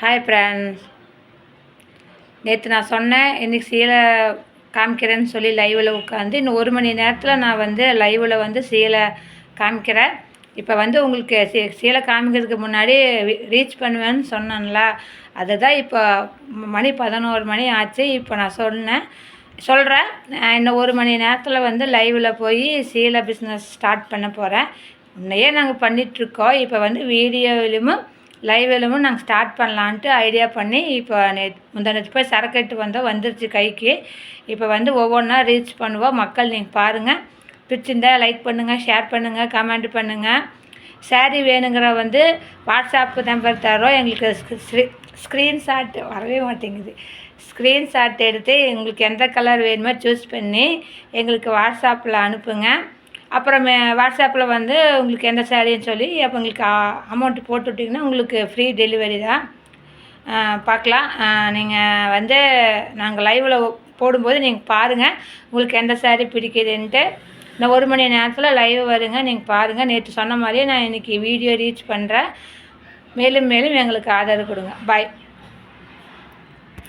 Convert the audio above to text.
Hi friends, நேற்று நான் சொன்னேன் இன்றைக்கி சீலை காமிக்கிறேன்னு சொல்லி லைவில் உட்காந்து இன்னும் 1 மணி நேரத்தில் நான் லைவில் சீலை காமிக்கிறேன். இப்போ உங்களுக்கு சீலை காமிக்கிறதுக்கு முன்னாடி ரீச் பண்ணுவேன்னு சொன்னேன்ல, அதுதான் இப்போ மணி 11 மணி ஆச்சு. இப்போ நான் சொல்கிறேன் இன்னும் 1 மணி நேரத்தில் லைவில் போய் சீலை பிஸ்னஸ் ஸ்டார்ட் பண்ண போகிறேன். முன்னையே நாங்கள் பண்ணிகிட்ருக்கோம். இப்போ வீடியோவிலும் லைவிலும் நாங்கள் ஸ்டார்ட் பண்ணலான்ட்டு ஐடியா பண்ணி இப்போ முந்தானத்து போய் சரக்கட்டு வந்துருச்சு கைக்கு. இப்போ ஒவ்வொன்றா ரீச் பண்ணுவோம். மக்கள் நீங்கள் பாருங்கள், பிடிச்சிருந்தால் லைக் பண்ணுங்கள், ஷேர் பண்ணுங்கள், கமெண்ட் பண்ணுங்கள். சாரீ வேணுங்கிற வாட்ஸ்அப் நம்பர் தரோம். எங்களுக்கு ஸ்க்ரீன்ஷாட் வரவே மாட்டேங்குது. ஸ்க்ரீன்ஷாட் எடுத்து எங்களுக்கு எந்த கலர் வேணுமோ சூஸ் பண்ணி எங்களுக்கு வாட்ஸ்அப்பில் அனுப்புங்க. அப்புறம் வாட்ஸ்அப்பில் உங்களுக்கு எந்த சாரின்னு சொல்லி அப்போ உங்களுக்கு அமௌண்ட்டு போட்டு விட்டிங்கன்னா உங்களுக்கு ஃப்ரீ டெலிவரி தான். பார்க்கலாம். நீங்கள் நாங்கள் லைவில் போடும்போது நீங்கள் பாருங்கள் உங்களுக்கு எந்த சாரீ பிடிக்குதுன்ட்டு. நான் 1 மணி நேரத்தில் லைவ் வருங்க, நீங்கள் பாருங்கள். நேற்று சொன்ன மாதிரியே நான் இன்றைக்கி வீடியோ ரீச் பண்ணுறேன். மேலும் மேலும் எங்களுக்கு ஆதரவு கொடுங்க. பாய்.